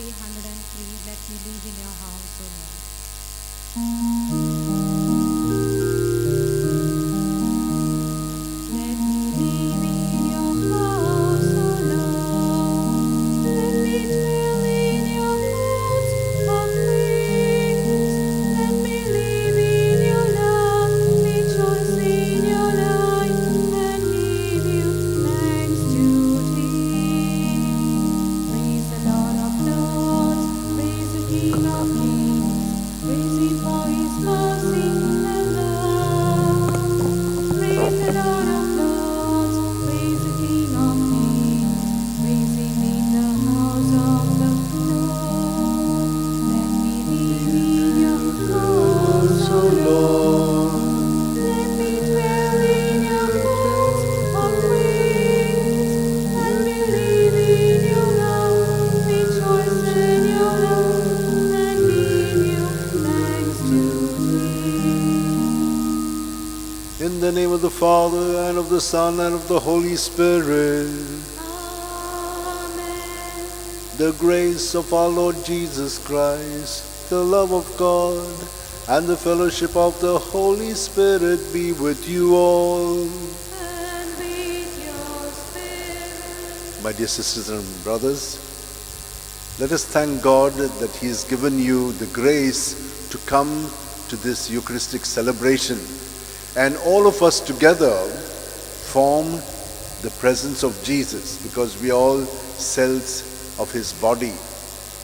803, let me live in your house, O Lord. Let me live in your house, O Lord. Let me dwell in your courts of praise. Let me live in your love, rejoice in your light, and give you thanks to thee. Praise the Lord of Lords, praise the King of Kings, praise him for his mercy and love. Praise the Lord of Lords, praise the King of Kings, praise him in the house of the Lord. Let me live in your house, O Lord. Let me dwell in your courts of praise. Let me live in your love, rejoice in your love, and give you thanks to thee. In the name of the Father, and of the Son, and of the Holy Spirit, Amen. the grace of our Lord Jesus Christ, the love of God, and the fellowship of the Holy Spirit be with you all. And with your spirit. My dear sisters and brothers, let us thank God that He has given you the grace to come to this Eucharistic celebration. And all of us together form the presence of Jesus, because we are all cells of His body.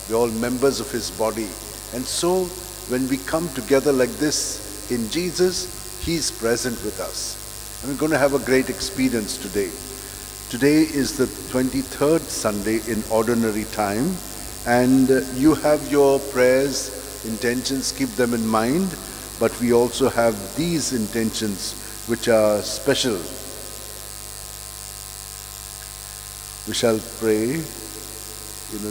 We are all members of His body. And so when we come together like this in Jesus, He is present with us. And we're going to have a great experience today. Today is the 23rd Sunday in Ordinary Time, and you have your prayers, intentions, keep them in mind, but we also have these intentions which are special. We shall pray.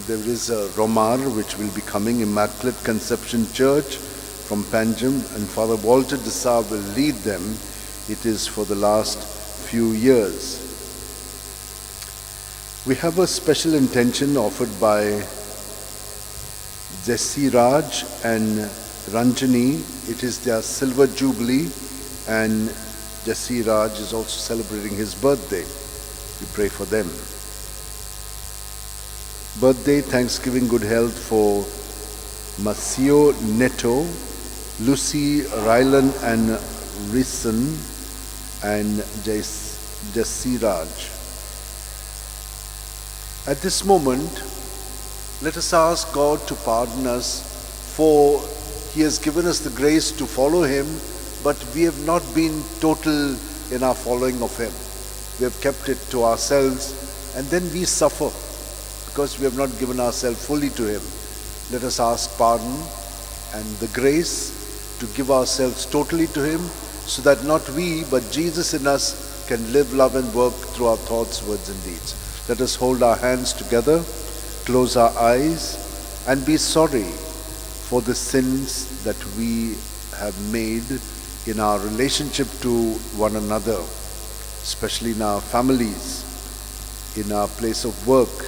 There is a Romar which will be coming, Immaculate Conception Church from Panjim, and Father Walter Dessau will lead them. It is for the last few years. We have a special intention offered by Jesse Raj and Ranjani. It is their silver jubilee, and Jesse Raj is also celebrating his birthday. We pray for them. Birthday, thanksgiving, good health for Masio Neto, Lucy Rylan and Rison, and Jesse Raj. At this moment, let us ask God to pardon us, for He has given us the grace to follow Him, but we have not been total in our following of Him. We have kept it to ourselves, and then we suffer because we have not given ourselves fully to Him. Let us ask pardon and the grace to give ourselves totally to Him, so that not we, but Jesus in us can live, love and work through our thoughts, words and deeds. Let us hold our hands together, close our eyes, and be sorry for the sins that we have made in our relationship to one another, especially in our families, in our place of work,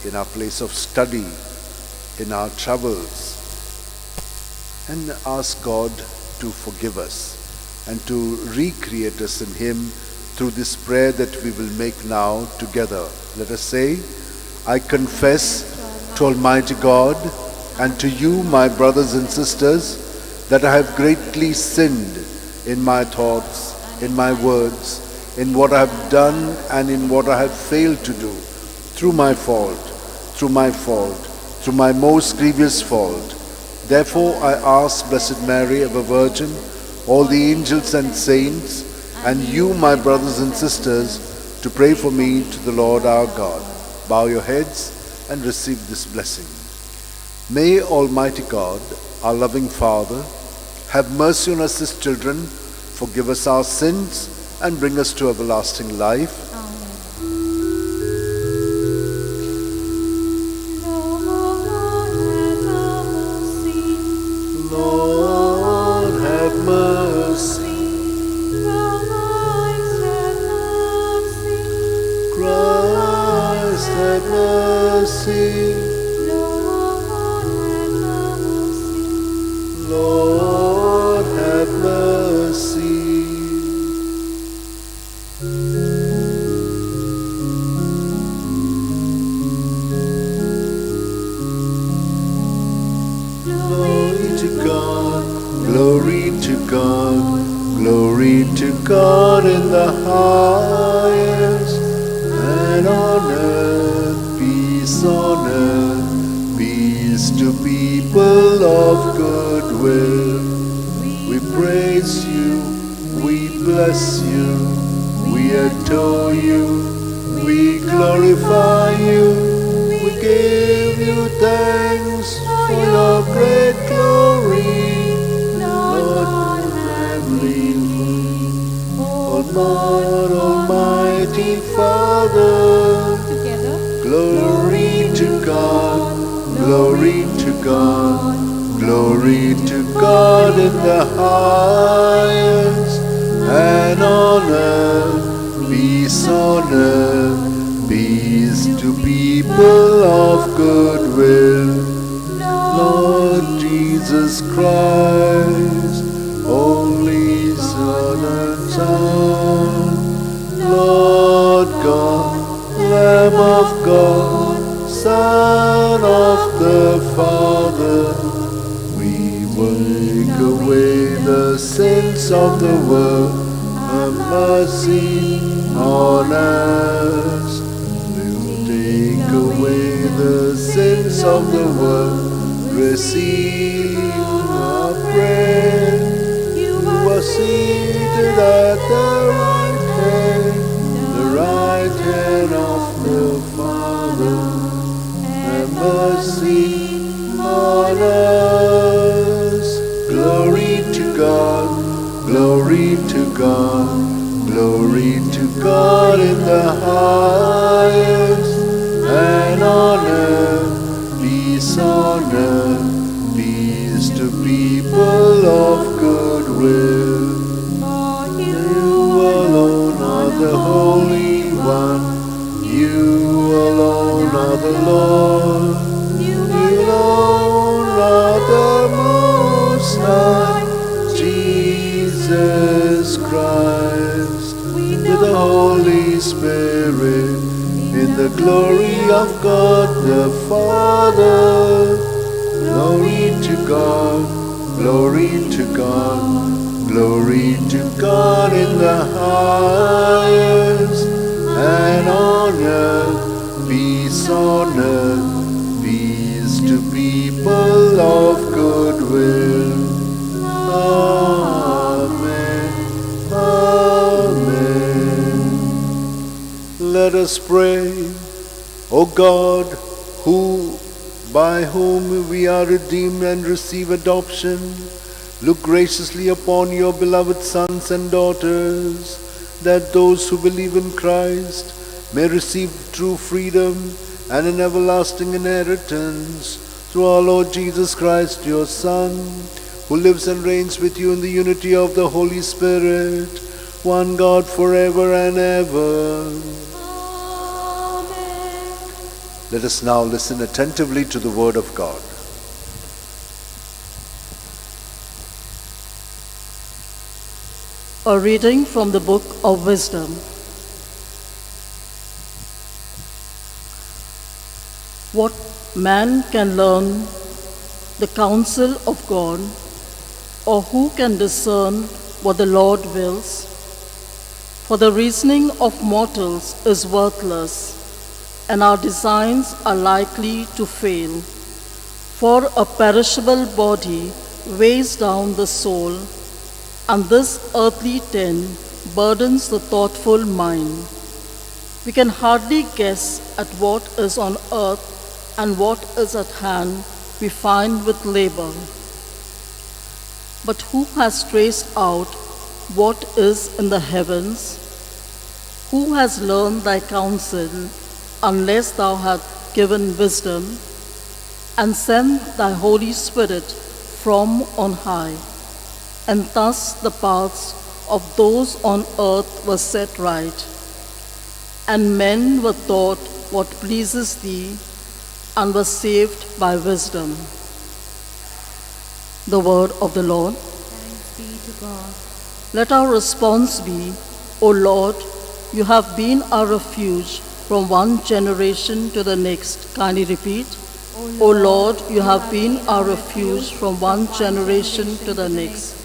in our place of study, in our travels, and ask God to forgive us and to recreate us in Him through this prayer that we will make now together. Let us say, I confess to Almighty God and to you, my brothers and sisters, that I have greatly sinned in my thoughts, in my words, in what I have done and in what I have failed to do, through my fault, through my most grievous fault. Therefore I ask Blessed Mary, ever Virgin, all the angels and saints, and you, my brothers and sisters, to pray for me to the Lord our God. Bow your heads and receive this blessing. May Almighty God, our loving Father, have mercy on us as children, forgive us our sins, and bring us to everlasting life. Lord, have mercy. Christ, have mercy. Lord, Lord, have mercy. Glory to God, glory to God, glory to God in the highest, and on earth peace to people of good will. We praise you, we bless you, we adore you, we glorify you, we give you thanks for your great glory, Lord heavenly, Almighty Father. Glory to God, glory to God, glory to God in the highest, and on earth peace to people of good will. Lord Jesus Christ, only Son and Son, Lord God, Lamb of God, Son of the Father, we wake away the sins of the world. Have mercy on us. We'll take away the sins of the world. Receive our prayer. You are seated at the right hand of the Father. Have mercy on us. Glory to God, glory to God, glory to God in the highest, and on earth peace to people of good will. You alone are the Holy One. You alone are the Lord. You alone are the Most High, Jesus Christ, with the Holy Spirit, in the glory of God the Father. Glory to God, glory to God, glory to God in the highest, and on earth peace to people of good will. Amen. Amen. Let us pray. O God, by whom we are redeemed and receive adoption, look graciously upon your beloved sons and daughters, that those who believe in Christ may receive true freedom and an everlasting inheritance through our Lord Jesus Christ, your Son, who lives and reigns with you in the unity of the Holy Spirit, one God forever and ever. Amen. Let us now listen attentively to the Word of God. A reading from the Book of Wisdom. What man can learn the counsel of God, or who can discern what the Lord wills? For the reasoning of mortals is worthless, and our designs are likely to fail. For a perishable body weighs down the soul, and this earthly tin burdens the thoughtful mind. We can hardly guess at what is on earth, and what is at hand we find with labor. But who has traced out what is in the heavens? Who has learned thy counsel, unless thou hast given wisdom, and sent thy Holy Spirit from on high? And thus the paths of those on earth were set right, and men were taught what pleases thee, and were saved by wisdom. The word of the Lord. Thanks be to God. Let our response be, O Lord, you have been our refuge from one generation to the next. Kindly repeat. O Lord, you have been our refuge from one generation to the next.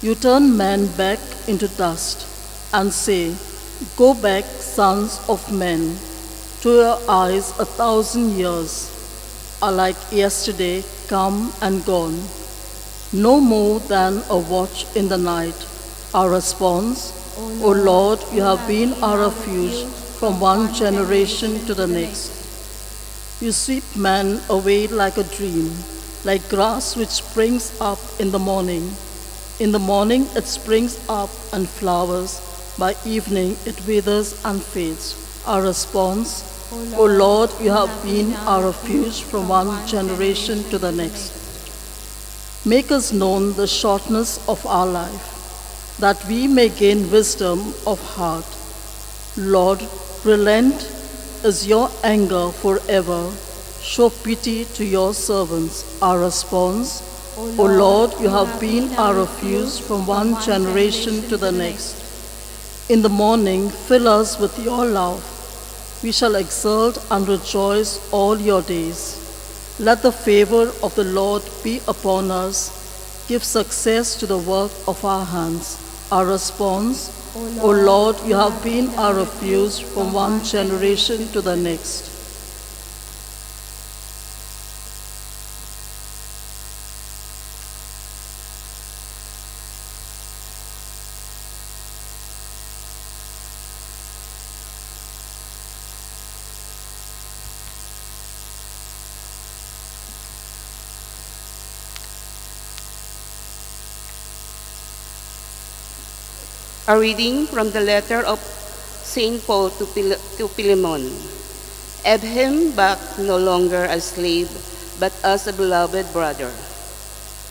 You turn men back into dust and say, Go back, sons of men. To your eyes 1,000 years are like yesterday, come and gone. No more than a watch in the night. Our response, O Lord, you have been our refuge from one generation to the next. You sweep man away like a dream, like grass which springs up in the morning. In the morning it springs up and flowers, by evening it withers and fades. Our response, O Lord, you have been our refuge from one generation to the next. Make us known the shortness of our life, that we may gain wisdom of heart. Lord, relent is your anger forever. Show pity to your servants. Our response, O Lord, you have been our refuge from one generation to the next. In the morning, fill us with your love. We shall exult and rejoice all your days. Let the favor of the Lord be upon us. Give success to the work of our hands. Our response, O Lord, you have been our refuge from one generation to the next. A reading from the letter of St. Paul to Philemon. Have him back no longer as slave, but as a beloved brother.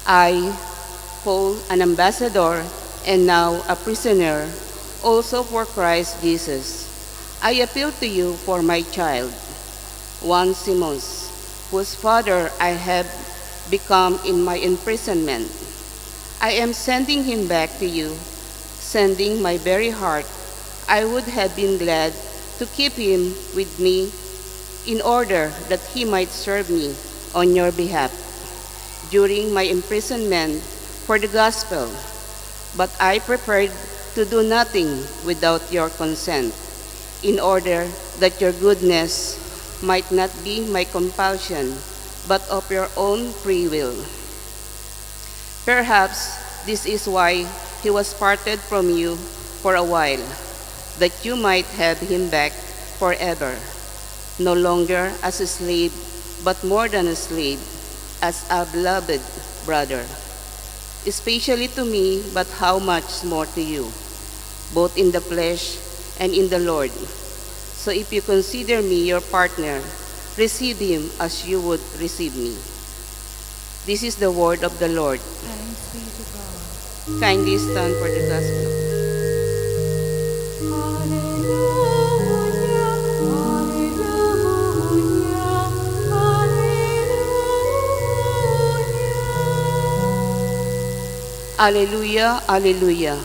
I, Paul, an ambassador, and now a prisoner, also for Christ Jesus. I appeal to you for my child, one Simos, whose father I have become in my imprisonment. I am sending him back to you, sending my very heart. I would have been glad to keep him with me in order that he might serve me on your behalf during my imprisonment for the gospel. But I preferred to do nothing without your consent, in order that your goodness might not be my compulsion, but of your own free will. Perhaps this is why he was parted from you for a while, that you might have him back forever, no longer as a slave, but more than a slave, as a beloved brother, especially to me, but how much more to you, both in the flesh and in the Lord. So if you consider me your partner, receive him as you would receive me. This is the word of the Lord. Thanks be to God. Kindly stand for the gospel. Alleluia, alleluia.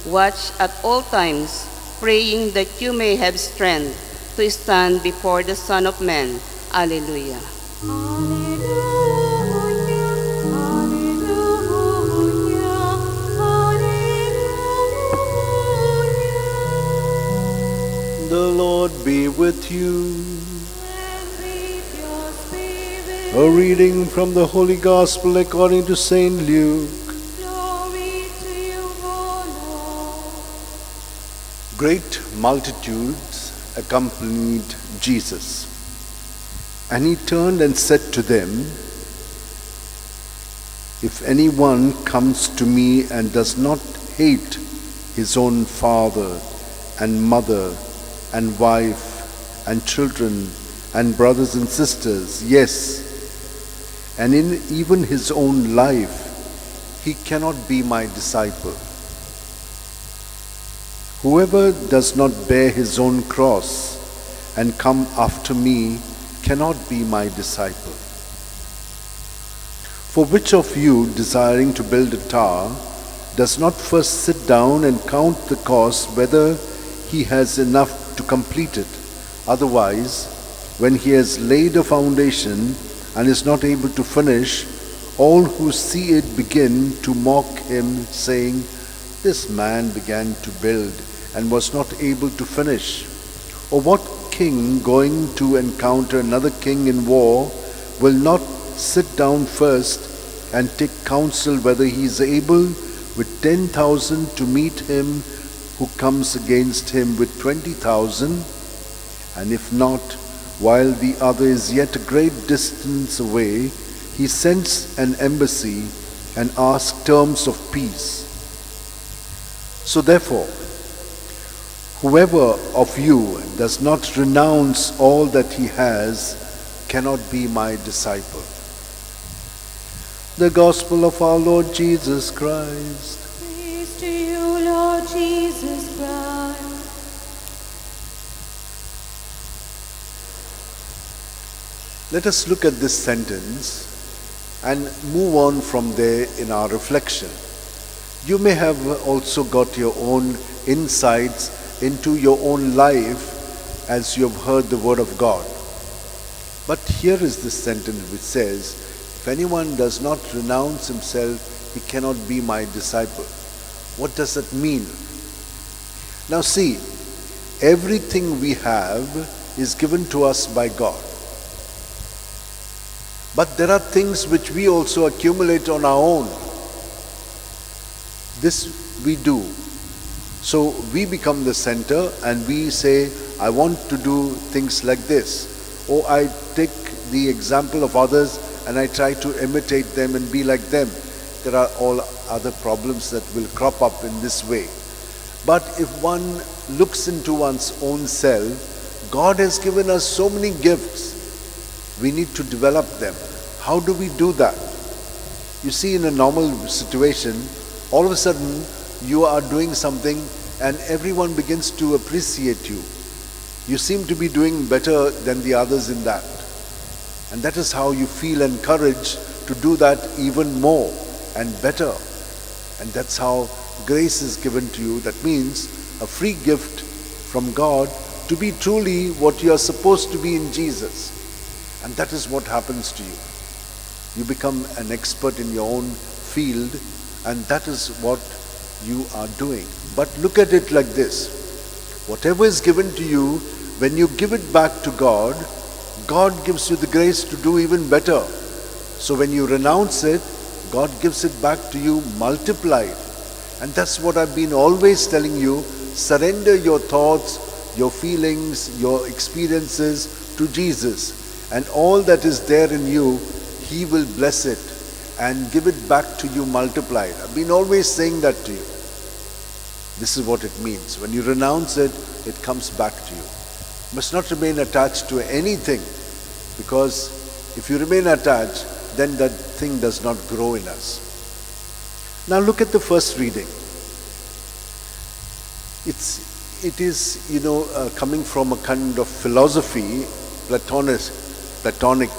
Watch at all times, praying that you may have strength to stand before the Son of Man. Alleluia. The Lord be with you. And with your spirit. A reading from the Holy Gospel according to St. Luke. Glory to you, O Lord. Great multitudes accompanied Jesus, and he turned and said to them, If anyone comes to me and does not hate his own father and mother and wife and children and brothers and sisters, yes, and in even his own life, he cannot be my disciple. Whoever does not bear his own cross and come after me cannot be my disciple. For which of you, desiring to build a tower, does not first sit down and count the cost whether he has enough to complete it? Otherwise, when he has laid a foundation and is not able to finish, all who see it begin to mock him, saying, "This man began to build and was not able to finish." Or what king going to encounter another king in war will not sit down first and take counsel whether he is able with 10,000 to meet him who comes against him with 20,000? And if not, while the other is yet a great distance away, he sends an embassy and asks terms of peace. So therefore, whoever of you does not renounce all that he has cannot be my disciple. The Gospel of our Lord Jesus Christ. Praise to you, Lord Jesus Christ. Let us look at this sentence and move on from there in our reflection. You may have also got your own insights into your own life as you have heard the word of God. But here is this sentence which says, if anyone does not renounce himself, he cannot be my disciple. What does that mean? Now see, everything we have is given to us by God. But there are things which we also accumulate on our own. This we do. So we become the center and we say, I want to do things like this. Or I take the example of others and I try to imitate them and be like them. There are all other problems that will crop up in this way. But if one looks into one's own self, God has given us so many gifts. We need to develop them. How do we do that? You see, in a normal situation, all of a sudden you are doing something and everyone begins to appreciate you. You seem to be doing better than the others in that. And that is how you feel encouraged to do that even more and better. And that's how grace is given to you. That means a free gift from God to be truly what you are supposed to be in Jesus. And that is what happens to you. You become an expert in your own field, and that is what you are doing. But look at it like this. Whatever is given to you, when you give it back to God, God gives you the grace to do even better. So when you renounce it, God gives it back to you multiplied. And that's what I've been always telling you. Surrender your thoughts, your feelings, your experiences to Jesus. And all that is there in you, He will bless it and give it back to you multiplied. I've been always saying that to you. This is what it means. When you renounce it, it comes back to you. You must not remain attached to anything, because if you remain attached, then that thing does not grow in us. Now look at the first reading. It is coming from a kind of philosophy, Platonic,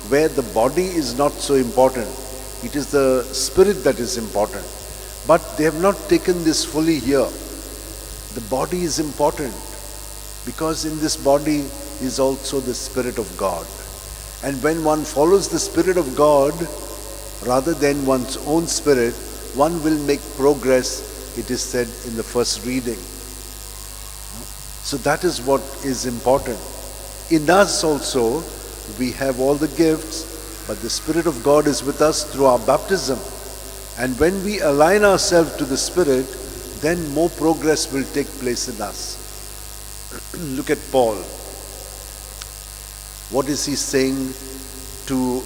where the body is not so important. It is the spirit that is important. But they have not taken this fully here. The body is important because in this body is also the Spirit of God. And when one follows the Spirit of God rather than one's own spirit, one will make progress, it is said in the first reading. So that is what is important. In us also, we have all the gifts, but the Spirit of God is with us through our baptism. And when we align ourselves to the Spirit, then more progress will take place in us. Look at Paul. What is he saying to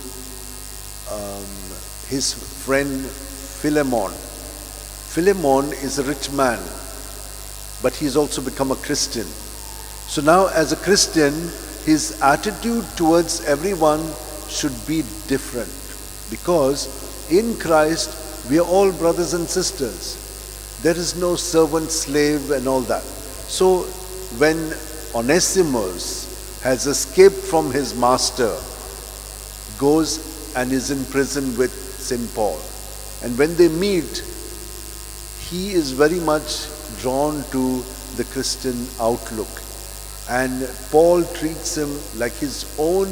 his friend Philemon? Philemon is a rich man, but he's also become a Christian. So now as a Christian, his attitude towards everyone should be different, because in Christ we are all brothers and sisters. There is no servant, slave and all that. So when Onesimus has escaped from his master, goes and is in prison with St. Paul. And when they meet, he is very much drawn to the Christian outlook. And Paul treats him like his own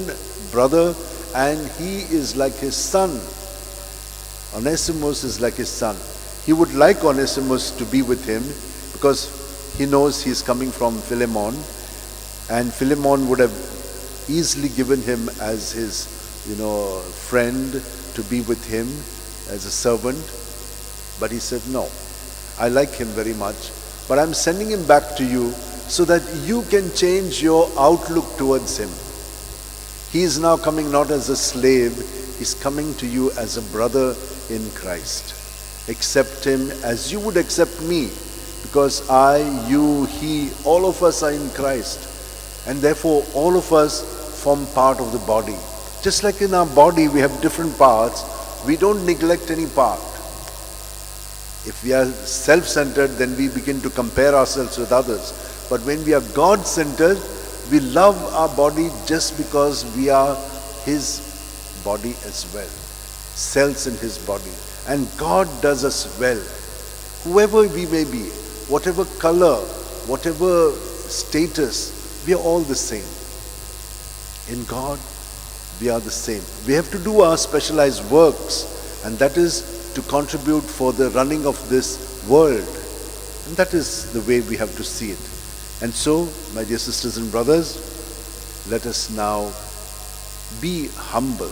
brother, and he is like his son. Onesimus is like his son. He would like Onesimus to be with him because he knows he's coming from Philemon, and Philemon would have easily given him as his, friend to be with him as a servant. But he said, no, I like him very much, but I'm sending him back to you so that you can change your outlook towards him. He is now coming not as a slave, he's coming to you as a brother in Christ. Accept him as you would accept me, because I, you, he, all of us are in Christ, and therefore all of us form part of the body. Just like in our body we have different parts, we don't neglect any part. If we are self-centered, then we begin to compare ourselves with others. But when we are God-centered, we love our body just because we are his body as well. Cells in his body. And God does us well. Whoever we may be, whatever color, whatever status, we are all the same. In God, we are the same. We have to do our specialized works, and that is to contribute for the running of this world. And that is the way we have to see it. And so, my dear sisters and brothers, let us now be humble.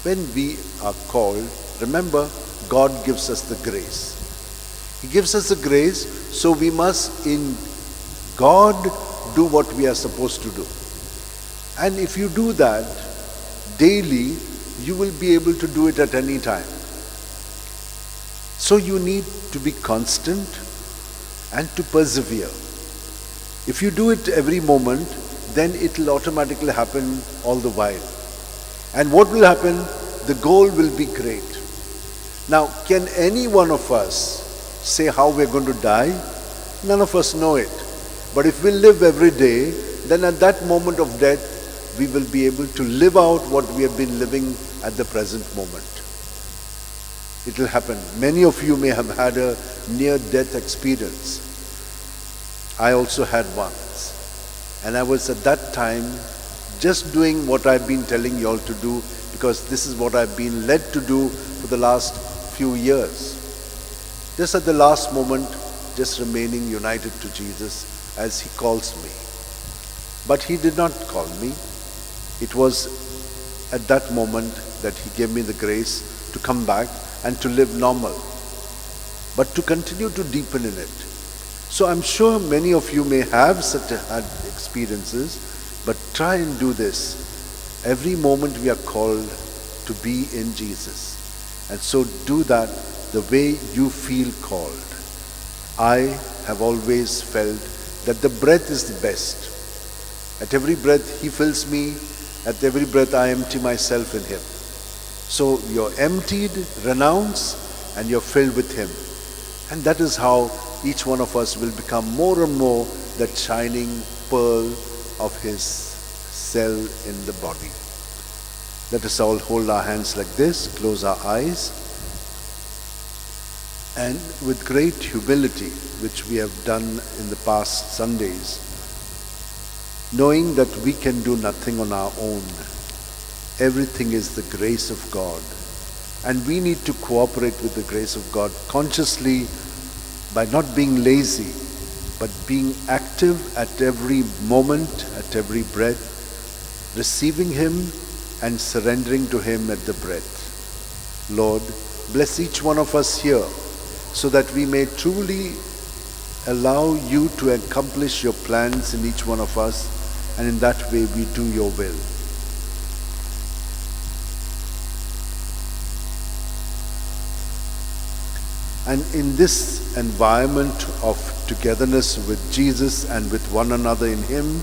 When we are called, remember, God gives us the grace. He gives us the grace, so we must in God do what we are supposed to do. And if you do that daily, you will be able to do it at any time. So you need to be constant and to persevere. If you do it every moment, then it will automatically happen all the while. And what will happen? The goal will be great. Now, can any one of us say how we're going to die? None of us know it. But if we live every day, then at that moment of death, we will be able to live out what we have been living at the present moment. It will happen. Many of you may have had a near-death experience. I also had once. And I was at that time just doing what I've been telling you all to do, because this is what I've been led to do for the last few years. Just at the last moment, just remaining united to Jesus as he calls me. But he did not call me. It was at that moment that he gave me the grace to come back and to live normal, but to continue to deepen in it. So I'm sure many of you may have such had experiences, but try and do this. Every moment we are called to be in Jesus. And so do that the way you feel called. I have always felt that the breath is the best. At every breath he fills me. At every breath I empty myself in him. So you're emptied, renounce, and you're filled with him. And that is how each one of us will become more and more that shining pearl of his cell in the body. Let us all hold our hands like this, close our eyes, and with great humility, which we have done in the past Sundays, knowing that we can do nothing on our own. Everything is the grace of God. And we need to cooperate with the grace of God consciously by not being lazy, but being active at every moment, at every breath, receiving him and surrendering to him at the breath. Lord, bless each one of us here so that we may truly allow you to accomplish your plans in each one of us, and in that way we do your will. And in this environment of togetherness with Jesus and with one another in him,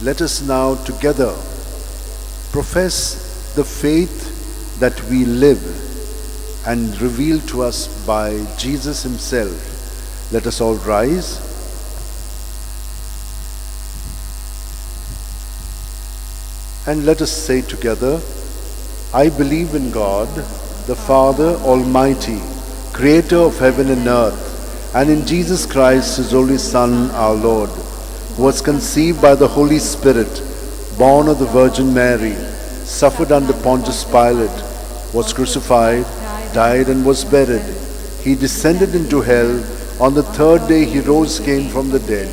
let us now together profess the faith that we live and reveal to us by Jesus himself. Let us all rise. And let us say together, I believe in God, the Father Almighty, creator of heaven and earth, and in Jesus Christ, his only Son, our Lord, who was conceived by the Holy Spirit, born of the Virgin Mary, suffered under Pontius Pilate, was crucified, died, and was buried. He descended into hell. On the third day he rose again from the dead.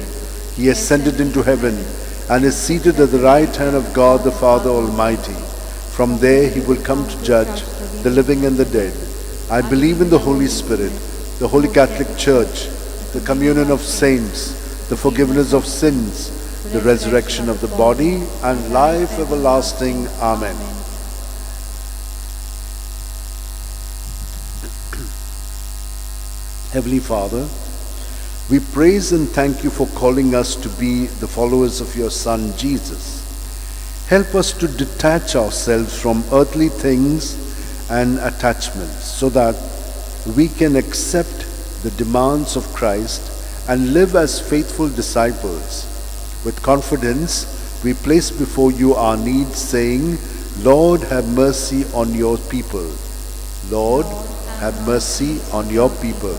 He ascended into heaven and is seated at the right hand of God the Father Almighty. From there he will come to judge the living and the dead. I believe in the Holy Spirit, the Holy Catholic Church, the communion of saints, the forgiveness of sins, the resurrection of the body, and life everlasting. Amen. Heavenly Father, we praise and thank you for calling us to be the followers of your Son Jesus. Help us to detach ourselves from earthly things and attachments so that we can accept the demands of Christ and live as faithful disciples. With confidence, we place before you our needs, saying, Lord, have mercy on your people. Lord, have mercy on your people.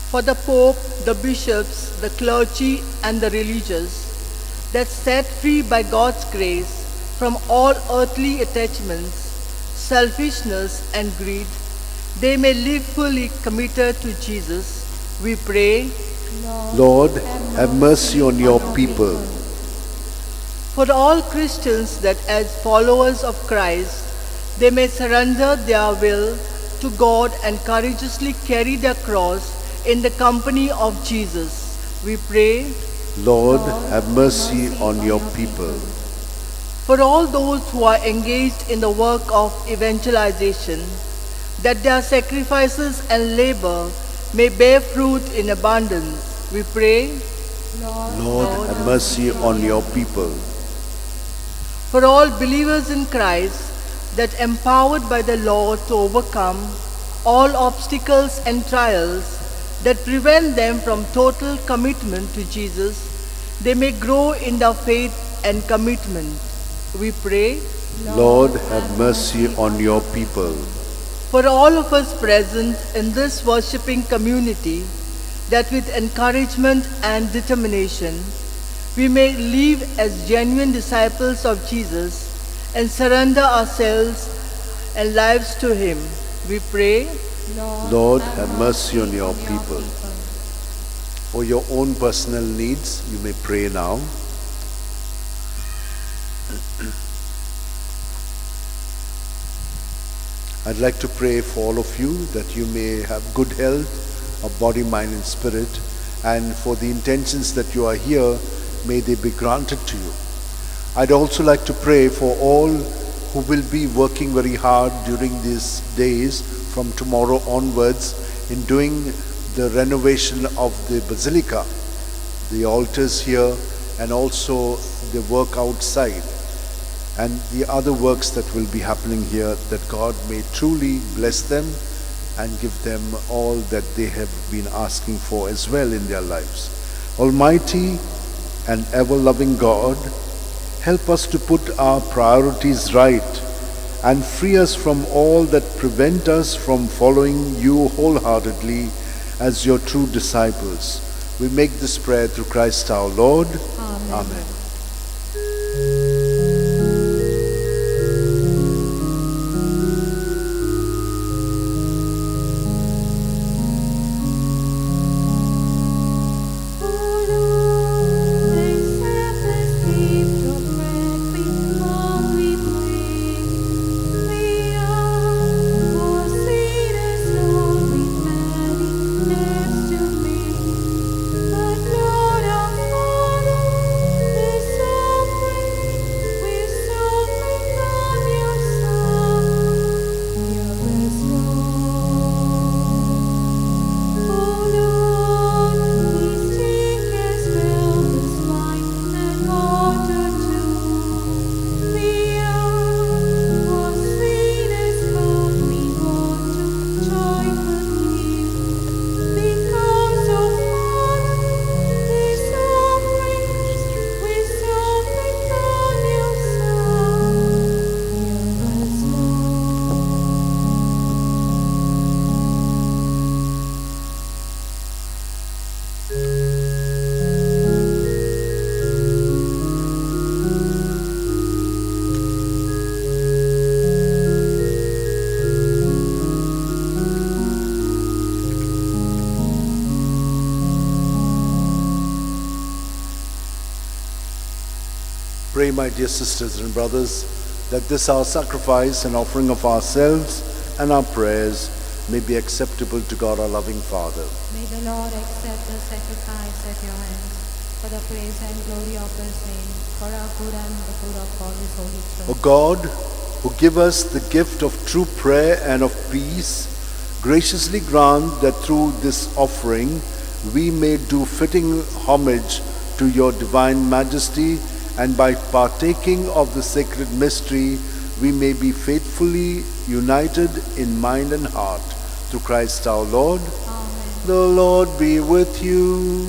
For the Pope, the bishops, the clergy, and the religious, that set free by God's grace from all earthly attachments, selfishness, and greed, they may live fully committed to Jesus, we pray. Lord, have mercy on your people. For all Christians that as followers of Christ, they may surrender their will to God and courageously carry their cross in the company of Jesus, we pray. Lord, have mercy on your people. For all those who are engaged in the work of evangelization, that their sacrifices and labor may bear fruit in abundance, we pray. Lord, have mercy on your people. For all believers in Christ, that empowered by the Lord to overcome all obstacles and trials that prevent them from total commitment to Jesus, they may grow in their faith and commitment, we pray. Lord, have mercy on your people. For all of us present in this worshipping community, that with encouragement and determination, we may live as genuine disciples of Jesus and surrender ourselves and lives to him, we pray. Lord, have mercy on your people. For your own personal needs, you may pray now. I'd like to pray for all of you that you may have good health of body, mind, and spirit, and for the intentions that you are here, may they be granted to you. I'd also like to pray for all who will be working very hard during these days from tomorrow onwards in doing the renovation of the Basilica, the altars here, and also the work outside, and the other works that will be happening here, that God may truly bless them and give them all that they have been asking for as well in their lives. Almighty and ever-loving God, help us to put our priorities right and free us from all that prevent us from following you wholeheartedly as your true disciples. We make this prayer through Christ our Lord. Amen. Amen. Next to me, but Lord, our Father, my dear sisters and brothers, that this our sacrifice and offering of ourselves and our prayers may be acceptable to God our loving Father. May the Lord accept the sacrifice at your hands for the praise and glory of his name, for our good and the good of all his holy church. O God, who give us the gift of true prayer and of peace, graciously grant that through this offering we may do fitting homage to your divine majesty, and by partaking of the sacred mystery we may be faithfully united in mind and heart through Christ our Lord. Amen. The Lord be with you.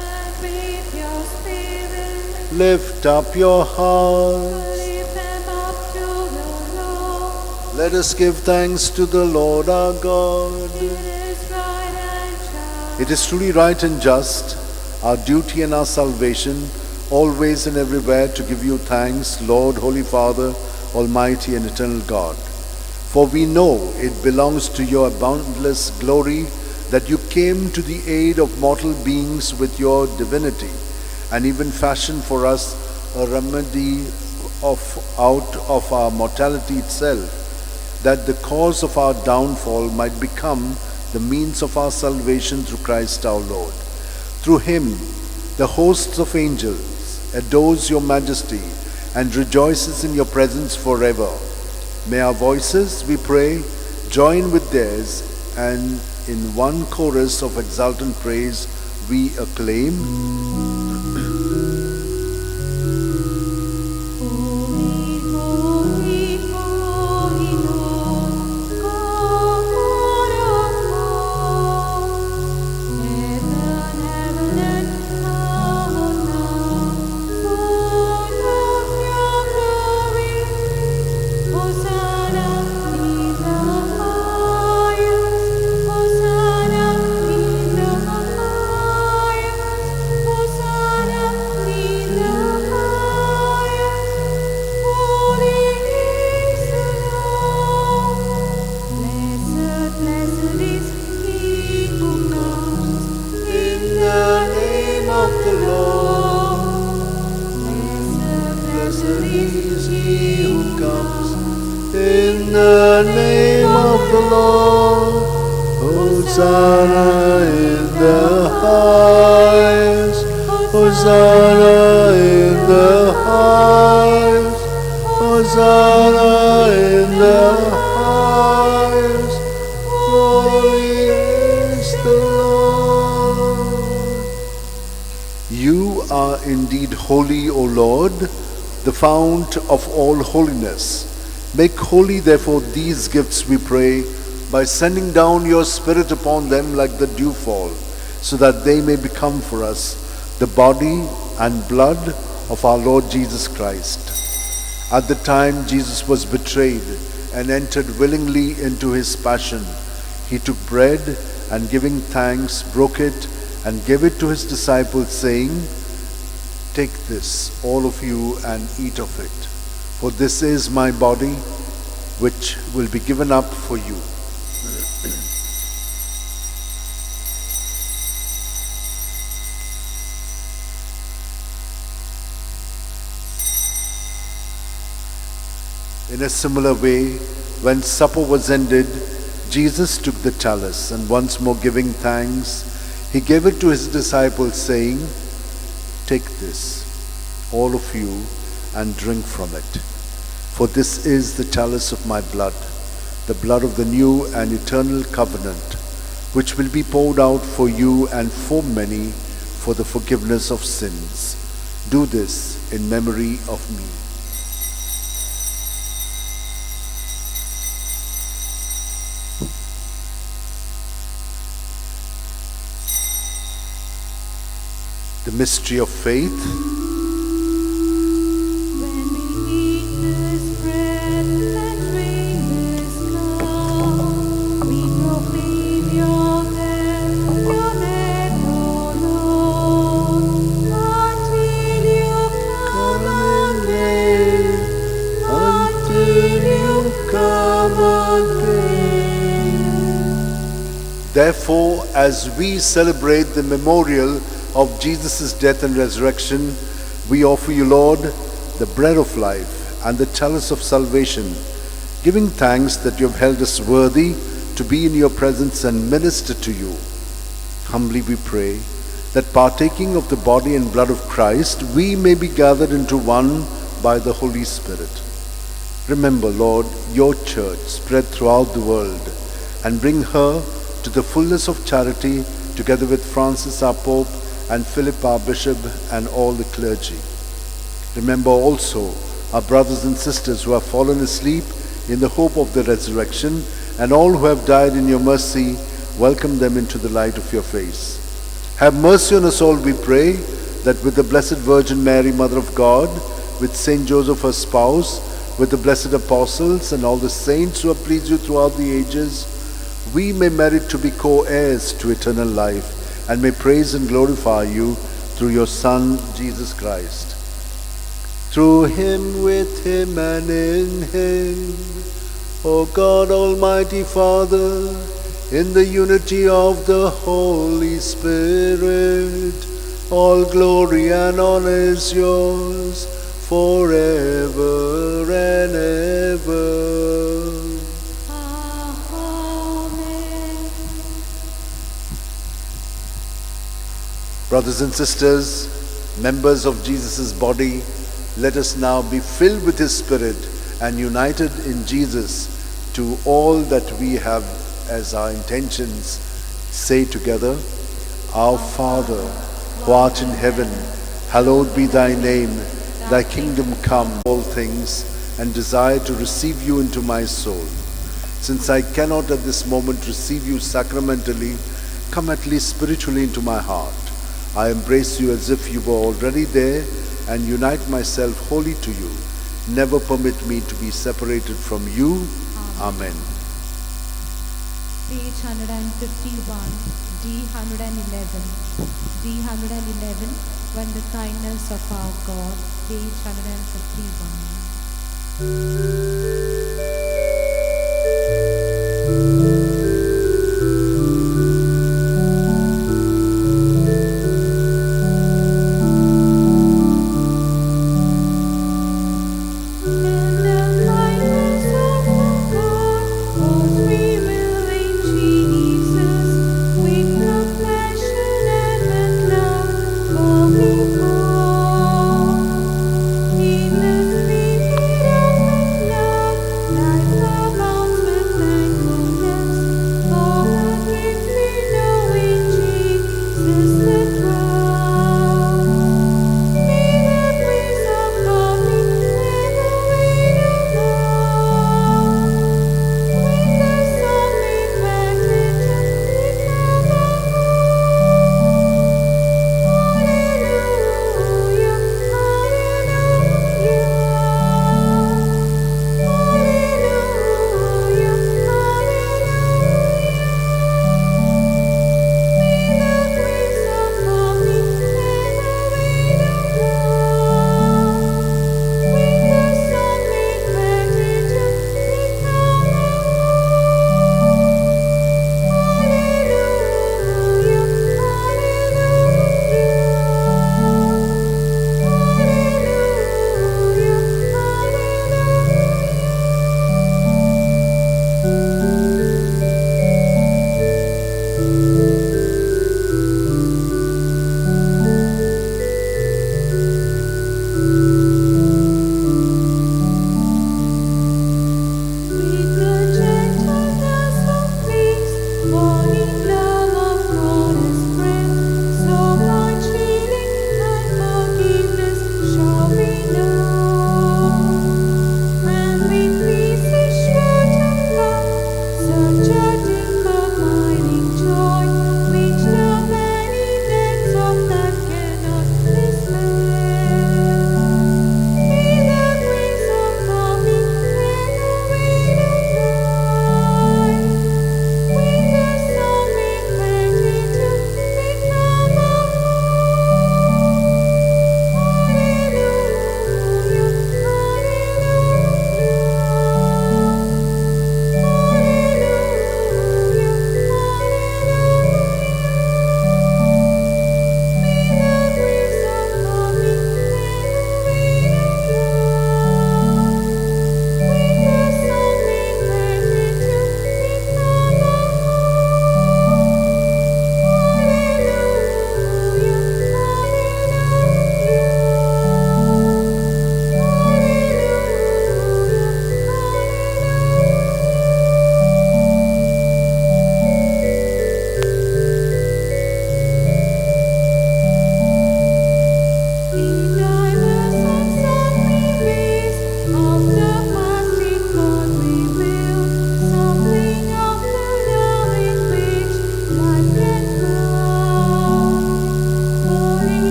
And with your spirit, Lift up your hearts. lift them up to the Lord. Let us give thanks to the Lord our God. It is right and just. It is truly right and just, our duty and our salvation, always and everywhere to give you thanks, Lord, Holy Father, Almighty and eternal God. For we know it belongs to your boundless glory that you came to the aid of mortal beings with your divinity, and even fashioned for us a remedy out of our mortality itself, that the cause of our downfall might become the means of our salvation through Christ our Lord. Through him, the hosts of angels adores your majesty and rejoices in your presence forever. May our voices, we pray, join with theirs, and in one chorus of exultant praise we acclaim. Holy, holy, holy Lord, God of all. Heaven and earth now, full of your glory. Hosanna in the highest. Hosanna in the highest. Hosanna in the highest. Holy is the Lord. Blessed is he who comes in the name of the Lord. Blessed is he who comes In the name of the Lord, Hosanna in the highest, Hosanna in the highest, Hosanna in the highest, holy is the Lord. You are indeed holy, O Lord, the fount of all holiness. Make holy, therefore, these gifts, we pray, by sending down your Spirit upon them like the dewfall, so that they may become for us the body and blood of our Lord Jesus Christ. At the time Jesus was betrayed and entered willingly into his passion, he took bread and, giving thanks, broke it and gave it to his disciples, saying, "Take this, all of you, and eat of it. For this is my body, which will be given up for you." In a similar way, when supper was ended, Jesus took the chalice, and once more giving thanks, he gave it to his disciples, saying, "Take this, all of you, and drink from it. For this is the chalice of my blood, the blood of the new and eternal covenant, which will be poured out for you and for many for the forgiveness of sins. Do this in memory of me." The mystery of faith. When we eat this bread and drink this cup, we proclaim your death, your name, O Lord, until you come again, until you come again. Therefore, as we celebrate the memorial of Jesus' death and resurrection, we offer you, Lord, the bread of life, and the chalice of salvation, giving thanks that you have held us worthy to be in your presence and minister to you. Humbly we pray that partaking of the body and blood of Christ, we may be gathered into one by the Holy Spirit. Remember, Lord, your church spread throughout the world, and bring her to the fullness of charity, together with Francis our Pope, and Philip our Bishop, and all the clergy. Remember also our brothers and sisters who have fallen asleep in the hope of the resurrection, and all who have died in your mercy. Welcome them into the light of your face. Have mercy on us all, we pray, that with the Blessed Virgin Mary, Mother of God, with Saint Joseph her spouse, with the blessed apostles and all the saints who have pleased you throughout the ages, we may merit to be co-heirs to eternal life, and may praise and glorify you through your Son, Jesus Christ. Through him, with him, and in him, O God, Almighty Father, in the unity of the Holy Spirit, all glory and honor is yours forever and ever. Amen. Brothers and sisters, members of Jesus' body, let us now be filled with his Spirit and united in Jesus to all that we have as our intentions. Say together, Our Father, who art in heaven, hallowed be thy name. Thy kingdom come, all things, and desire to receive you into my soul. Since I cannot at this moment receive you sacramentally, come at least spiritually into my heart. I embrace you as if you were already there, and unite myself wholly to you. Never permit me to be separated from you. Amen. Page 151, D111, D111, when the kindness of our God, page 151.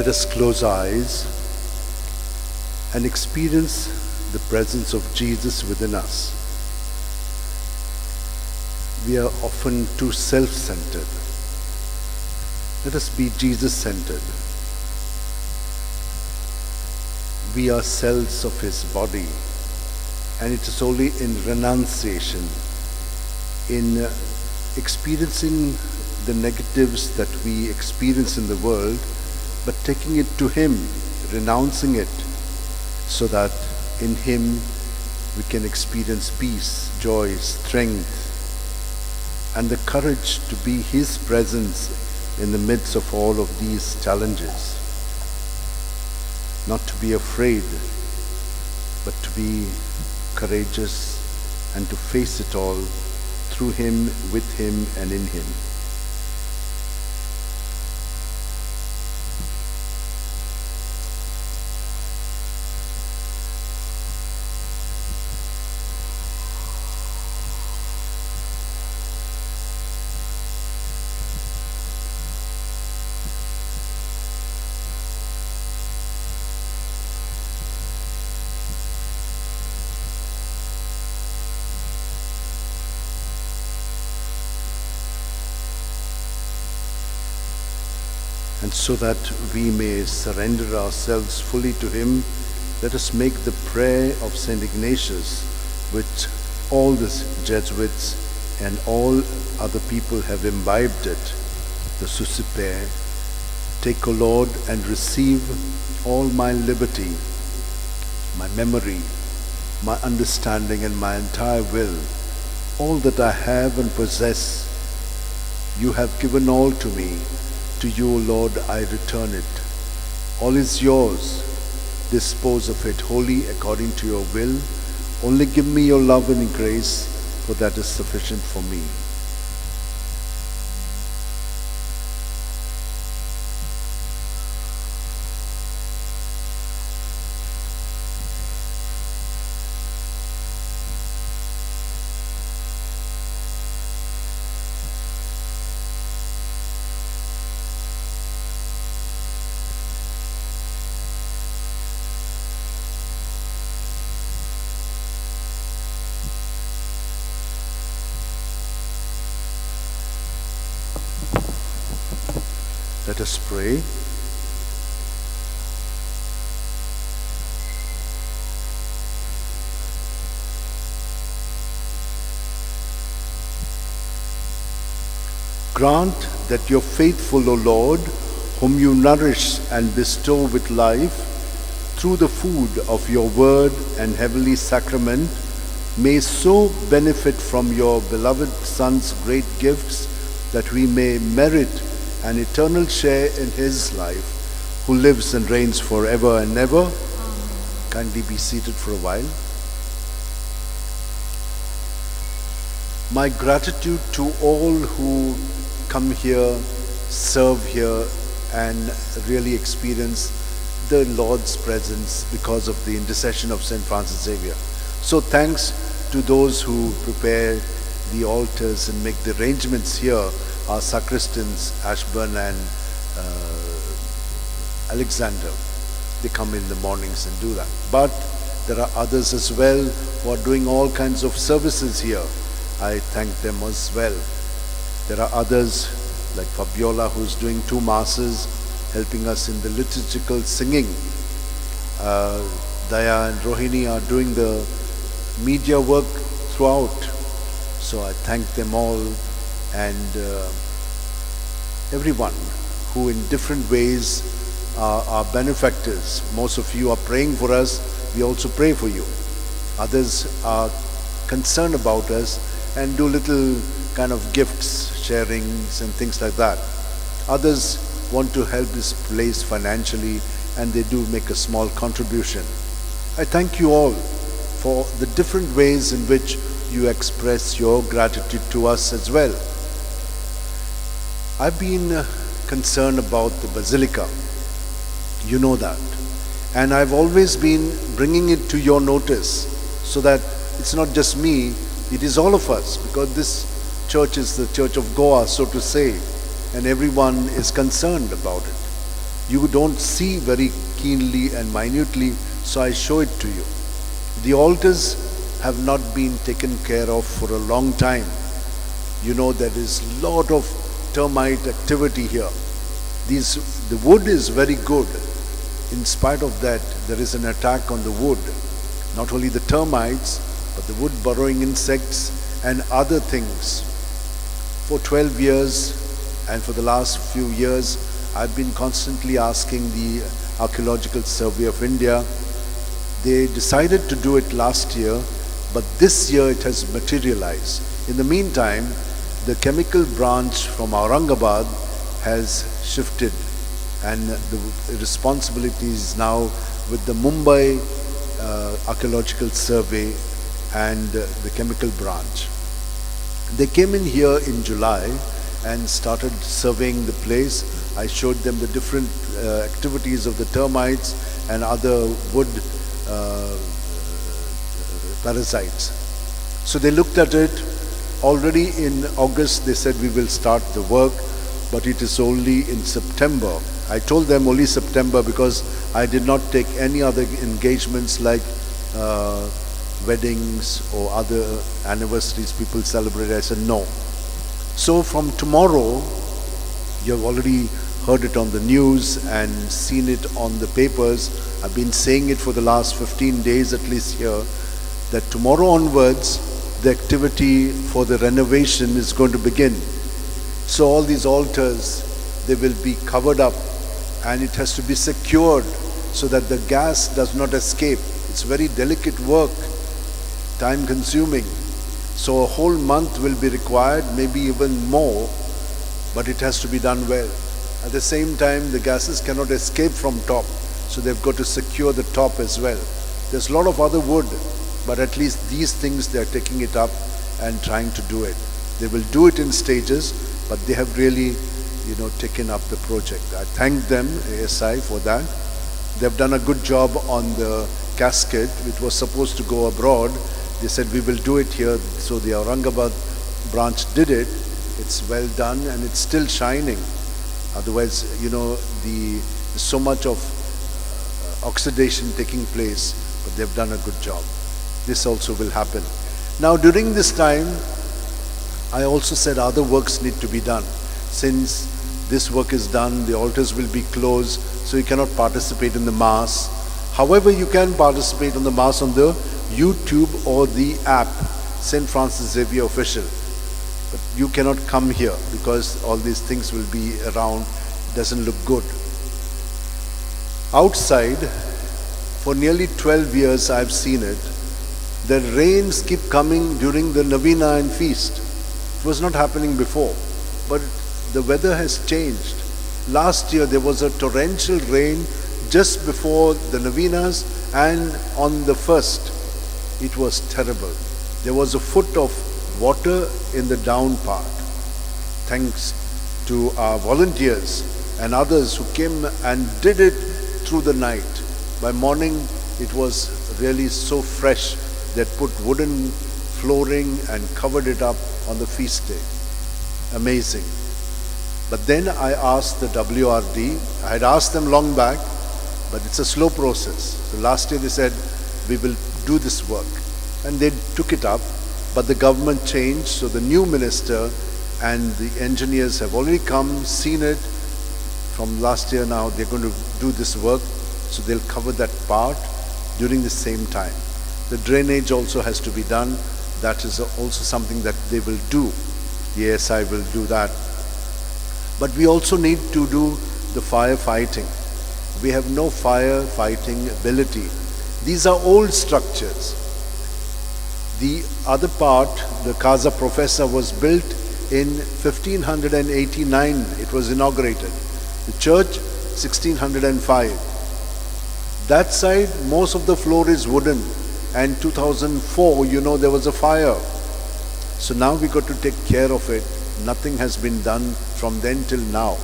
Let us close our eyes and experience the presence of Jesus within us. We are often too self-centered. Let us be Jesus-centered. We are cells of His body, and it is only in renunciation, in experiencing the negatives that we experience in the world, but taking it to Him, renouncing it, so that in Him we can experience peace, joy, strength, and the courage to be His presence in the midst of all of these challenges. Not to be afraid, but to be courageous and to face it all through Him, with Him, and in Him. And so that we may surrender ourselves fully to Him, let us make the prayer of St. Ignatius, which all the Jesuits and all other people have imbibed it, the Suscipe. Take, O Lord, and receive all my liberty, my memory, my understanding, and my entire will, all that I have and possess. You have given all to me. To you, Lord, I return it. All is yours. Dispose of it wholly according to your will. Only give me your love and grace, for that is sufficient for me. Let us pray. Grant that your faithful, O Lord, whom you nourish and bestow with life, through the food of your word and heavenly sacrament, may so benefit from your beloved Son's great gifts that we may merit an eternal share in His life, who lives and reigns forever and ever. Amen. Kindly be seated for a while. My gratitude to all who come here, serve here, and really experience the Lord's presence because of the intercession of St. Francis Xavier. So thanks to those who prepare the altars and make the arrangements here, our sacristans, Ashburn and Alexander. They come in the mornings and do that. But there are others as well who are doing all kinds of services here. I thank them as well. There are others like Fabiola, who's doing 2 masses, helping us in the liturgical singing. Daya and Rohini are doing the media work throughout. So I thank them all, and everyone who in different ways are benefactors. Most of you are praying for us. We also pray for you. Others are concerned about us and do little kind of gifts, sharings and things like that. Others want to help this place financially, and they do make a small contribution. I thank you all for the different ways in which you express your gratitude to us as well. I've been concerned about the Basilica. You know that. And I've always been bringing it to your notice so that it's not just me, it is all of us, because this church is the Church of Goa, so to say, and everyone is concerned about it. You don't see very keenly and minutely, so I show it to you. The altars have not been taken care of for a long time. You know, there is a lot of termite activity here. The wood is very good. In spite of that, there is an attack on the wood. Not only the termites, but the wood burrowing insects and other things. For 12 years and for the last few years, I've been constantly asking the Archeological Survey of India. They decided to do it last year, but this year it has materialized. In the meantime, the chemical branch from Aurangabad has shifted, and the responsibility is now with the Mumbai Archeological Survey and the chemical branch. They came in here in July and started surveying the place. I showed them the different activities of the termites and other wood parasites. So they looked at it. Already in August they said we will start the work, but it is only in September. I told them only September because I did not take any other engagements like weddings or other anniversaries people celebrate. I said no. So from tomorrow, you've already heard it on the news and seen it on the papers. I've been saying it for the last 15 days at least here, that tomorrow onwards, the activity for the renovation is going to begin. So all these altars, they will be covered up, and it has to be secured so that the gas does not escape. It's very delicate work, time consuming. So a whole month will be required, maybe even more, but it has to be done well. At the same time, the gases cannot escape from top, so they've got to secure the top as well. There's a lot of other wood, but at least these things, they're taking it up and trying to do it. They will do it in stages, but they have really, taken up the project. I thank them, ASI, for that. They've done a good job on the casket, which was supposed to go abroad. They said, we will do it here. So the Aurangabad branch did it. It's well done and it's still shining. Otherwise, there's so much of oxidation taking place, but they've done a good job. This also will happen. Now, during this time, I also said other works need to be done. Since this work is done, the altars will be closed, so you cannot participate in the Mass. However, you can participate in the Mass on the YouTube or the app, St. Francis Xavier Official. But you cannot come here because all these things will be around. It doesn't look good. Outside, for nearly 12 years I've seen it, the rains keep coming during the Novena and feast. It was not happening before, but the weather has changed. Last year there was a torrential rain just before the novenas, and on the first, it was terrible. There was a foot of water in the down part. Thanks to our volunteers and others who came and did it through the night. By morning, it was really so fresh. They put wooden flooring and covered it up on the feast day. Amazing. But then I asked the WRD, I had asked them long back, but it's a slow process. So last year they said, we will do this work. And they took it up, but the government changed, so the new minister and the engineers have already come, seen it. From last year now, they're going to do this work, so they'll cover that part during the same time. The drainage also has to be done. That is also something that they will do. The ASI will do that. But we also need to do the firefighting. We have no firefighting ability. These are old structures. The other part, the Casa Professa, was built in 1589. It was inaugurated. The church, 1605. That side, most of the floor is wooden. And 2004, there was a fire. So now we got to take care of it. Nothing has been done from then till now.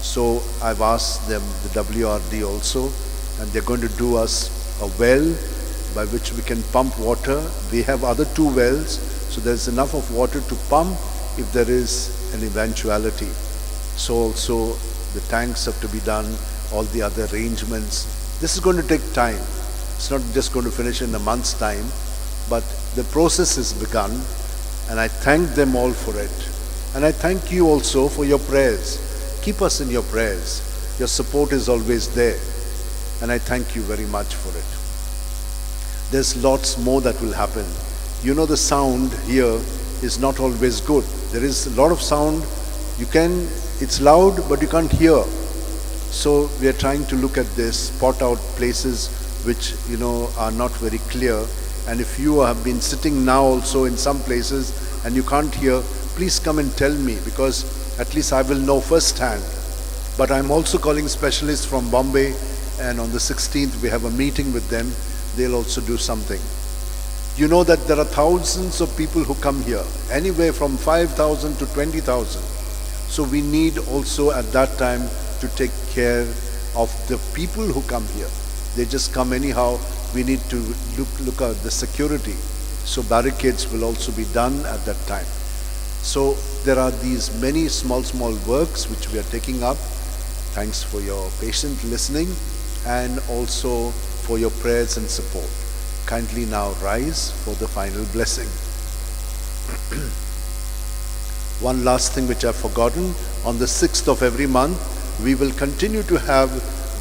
So I've asked them, the WRD also, and they're going to do us a well by which we can pump water. We have other 2 wells, so there's enough of water to pump if there is an eventuality. So also the tanks have to be done, all the other arrangements. This is going to take time. It's not just going to finish in a month's time, but the process has begun, and I thank them all for it. And I thank you also for your prayers. Keep us in your prayers. Your support is always there, and I thank you very much for it. There's lots more that will happen. You know, the sound here is not always good. There is a lot of sound. It's loud, but you can't hear. So we are trying to look at this, spot out places which, are not very clear. And if you have been sitting now also in some places and you can't hear, please come and tell me, because at least I will know firsthand. But I'm also calling specialists from Bombay, and on the 16th we have a meeting with them. They'll also do something. You know that there are thousands of people who come here, anywhere from 5,000 to 20,000. So we need also at that time to take care of the people who come here. They just come anyhow. We need to look at the security. So barricades will also be done at that time. So there are these many small works which we are taking up. Thanks for your patient listening and also for your prayers and support. Kindly now rise for the final blessing. One last thing which I've forgotten. On the 6th of every month, we will continue to have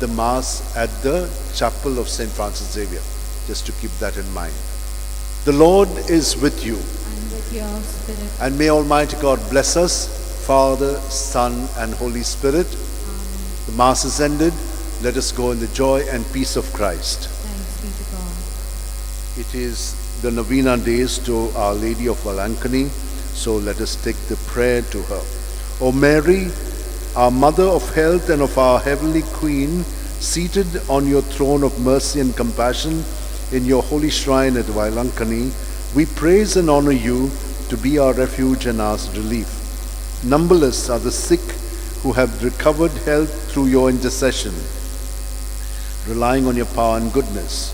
the Mass at the Chapel of St. Francis Xavier. Just to keep that in mind. The Lord is with you. And with your spirit. And may Almighty God bless us, Father, Son, and Holy Spirit. Amen. The Mass is ended. Let us go in the joy and peace of Christ. Thanks be to God. It is the novena days to Our Lady of Valankani, so let us take the prayer to her. O Mary, our Mother of Health and of our Heavenly Queen, seated on your throne of mercy and compassion in your holy shrine at Valankani, we praise and honor you to be our refuge and our relief. Numberless are the sick who have recovered health through your intercession, relying on your power and goodness.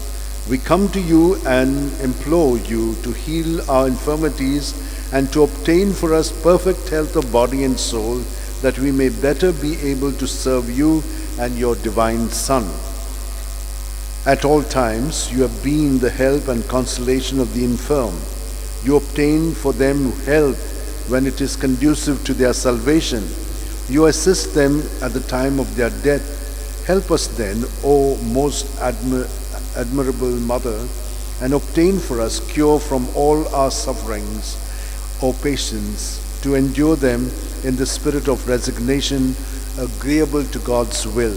We come to you and implore you to heal our infirmities and to obtain for us perfect health of body and soul, that we may better be able to serve you and your divine Son. At all times you have been the help and consolation of the infirm. You obtain for them help when it is conducive to their salvation. You assist them at the time of their death. Help us then, O most admirable Mother, and obtain for us cure from all our sufferings, O patience, to endure them in the spirit of resignation, agreeable to God's will,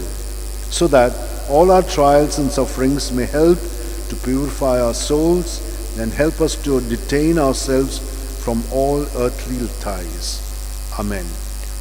so that all our trials and sufferings may help to purify our souls and help us to detain ourselves from all earthly ties. Amen.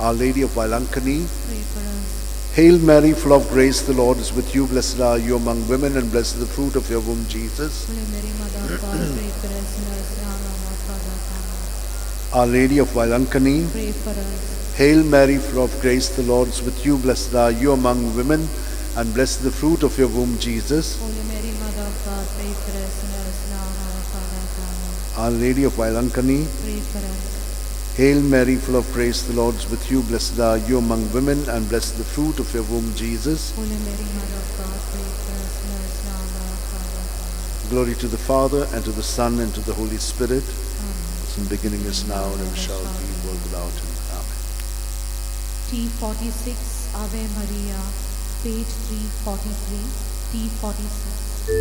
Our Lady of Valankani, Pray for us. Hail Mary, full of grace, the Lord is with you. Blessed are you among women, and blessed is the fruit of your womb, Jesus. Holy Mary, Mother of God, pray for us sinners now and at our death. Our Lady of Valankani, Pray for us. Hail Mary, full of grace, the Lord is with you. Blessed are you among women, and blessed is the fruit of your womb, Jesus. Holy Mary, Mother of God, pray for us sinners now and at our death. Our Lady of Valankani, Pray for us. Hail Mary, full of grace, the Lord is with you. Blessed are you among women, and blessed is the fruit of your womb, Jesus. Holy Mary, Mother of God, pray for us sinners now and at our death. Glory to the Father, and to the Son, and to the Holy Spirit, Amen. as in the beginning is now, and ever shall be, world without end. Amen. T46 Ave Maria, page 343, T46.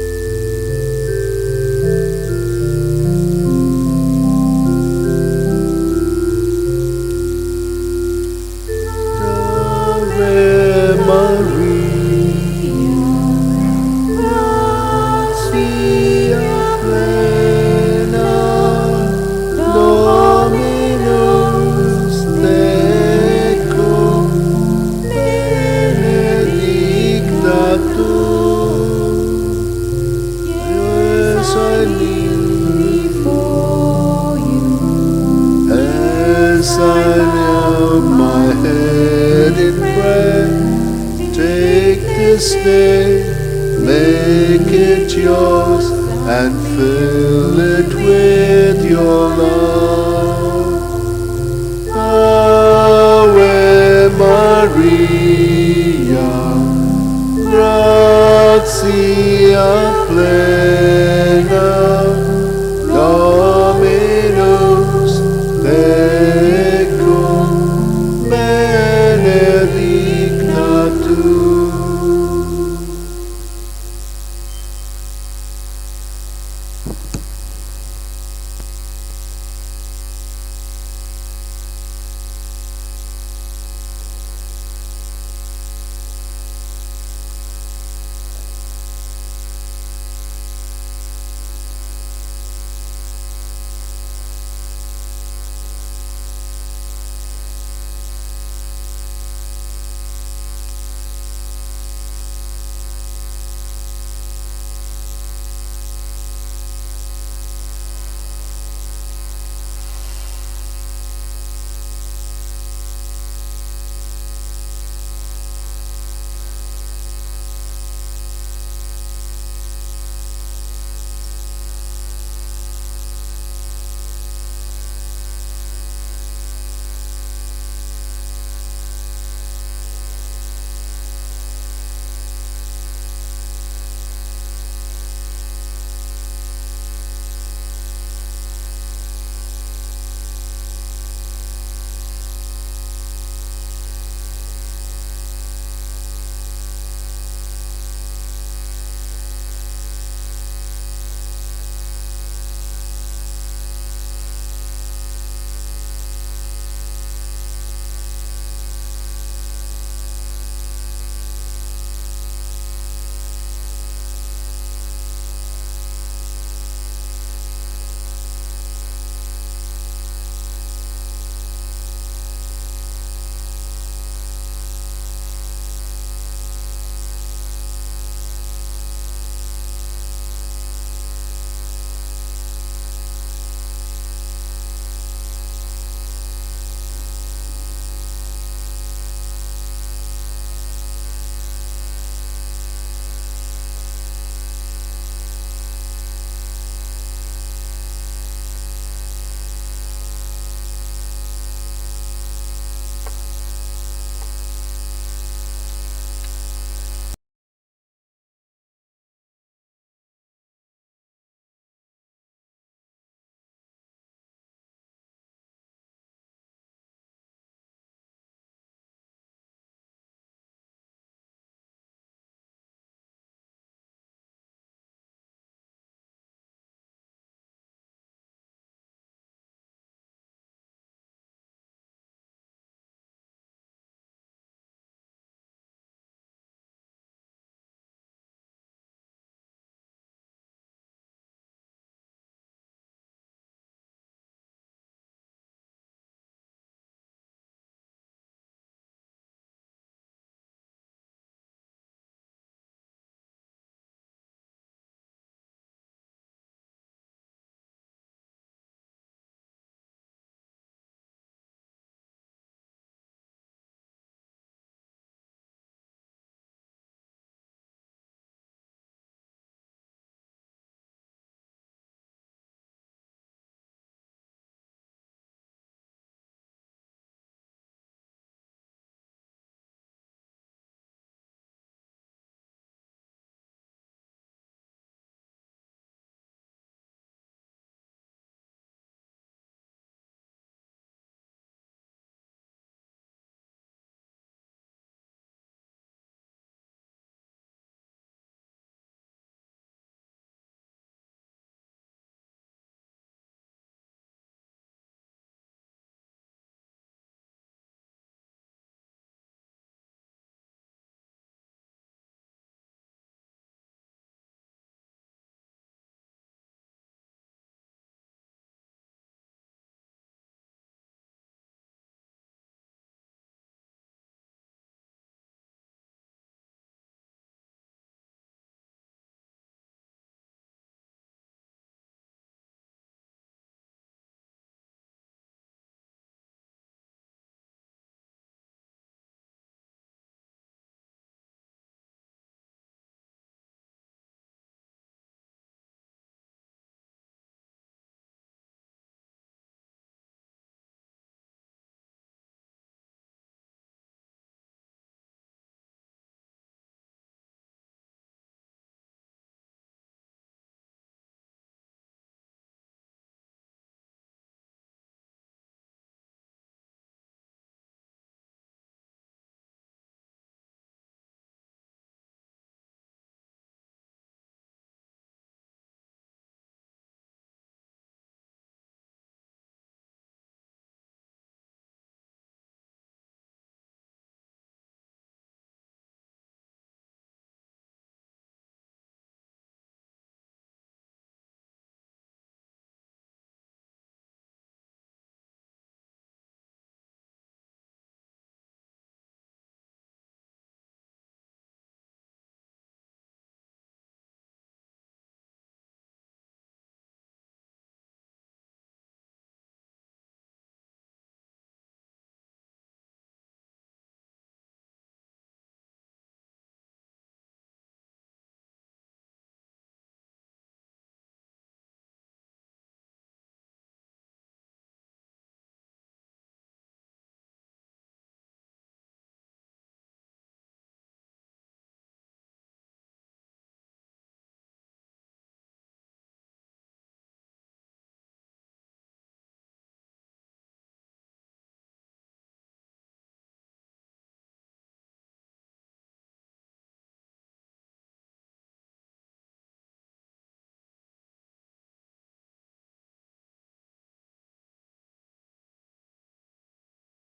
Ave Maria, gratia plena, Dominus tecum, benedicta tu, yes, I kneel before you. as I kneel my head in prayer. Take this day, make it yours, and fill it with your love. Ave Maria, see a place